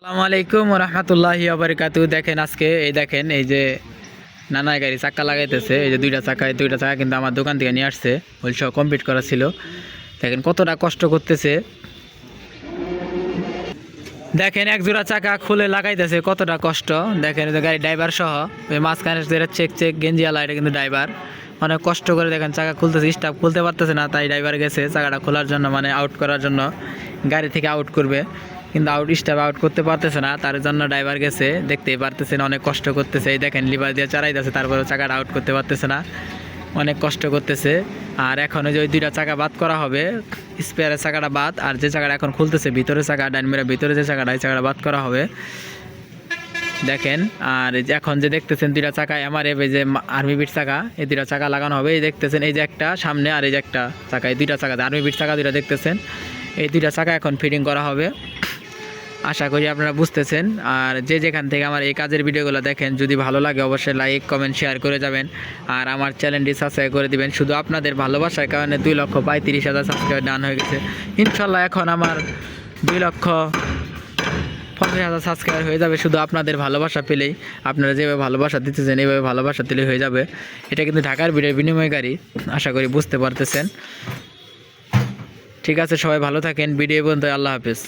আসসালামু আলাইকুম রহমতুল্লাহি বারাকাতু। দেখেন আজকে দেখেন এই যে নানা গাড়ি চাক্কা লাগাইতেছে, এই যে দুইটা চাকা কিন্তু আমার দোকান থেকে নিয়ে আসছে, ওই সব কমপ্লিট করা ছিল। দেখেন কতটা কষ্ট করতেছে, দেখেন এক জোড়া চাকা খুলে লাগাইতেছে, কতটা কষ্ট। দেখেন এই যে গাড়ি ড্রাইভার সহ ওই মাঝখানে যেটা চেক গেঞ্জিওয়ালা, এটা কিন্তু ড্রাইভার অনেক কষ্ট করে দেখেন চাকা খুলতেছে, স্টাফ খুলতে পারতেছে না, তাই ড্রাইভার গেছে চাকাটা খোলার জন্য, মানে আউট করার জন্য, গাড়ি থেকে আউট করবে, কিন্তু স্টাফ আউট করতে পারতেছে না, তার জন্য ড্রাইভার গেছে। দেখতেই পারতেছেন অনেক কষ্ট করতেছে, এই দেখেন লিভার দিয়ে চালাইতেছে, তারপরে চাকাটা আউট করতে পারতেছে না, অনেক কষ্ট করতেছে। আর এখন যে ওই দুইটা চাকা বাদ করা হবে, স্পেয়ারের চাকাটা বাদ, আর যে চাকাটা এখন খুলতেছে ভিতরে চাকা, ডাইনমেরা ভিতরে যে চাকাটা, এই চাকাটা বাদ করা হবে। দেখেন আর এই যে এখন যে দেখতেছেন দুইটা চাকা এমআরএফ, এই যে আর্মি বিট চাকা, এই দুইটা চাকা লাগানো হবে। এই দেখতেছেন এই যে একটা সামনে, আর এই যে একটা চাকা, এই দুইটা চাকা আর্মি বিট চাকা দুইটা দেখতেছেন, এই দুইটা চাকা এখন ফিটিং করা হবে। আশা করি আপনারা বুঝতেছেন। আর যে যেখান থেকে আমার এই কাজের ভিডিওগুলো দেখেন, যদি ভালো লাগে অবশ্যই লাইক কমেন্ট শেয়ার করে যাবেন, আর আমার চ্যানেলটি সাবস্ক্রাইব করে দিবেন। শুধু আপনাদের ভালোবাসার কারণে 2,35,000 সাবস্ক্রাইবার ডান হয়ে গেছে। ইনশাল্লাহ এখন আমার 2,50,000 সাবস্ক্রাইবার হয়ে যাবে, শুধু আপনাদের ভালোবাসা পেলেই। আপনারা যেভাবে ভালোবাসা দিতেছেন এইভাবে ভালোবাসা দিলেই হয়ে যাবে। এটা কিন্তু ঢাকার ভিড়ের বিনিময় গাড়ি, আশা করি বুঝতে পারতেছেন। ঠিক আছে, সবাই ভালো থাকেন। ভিডিও পর্যন্ত, আল্লাহ হাফেজ।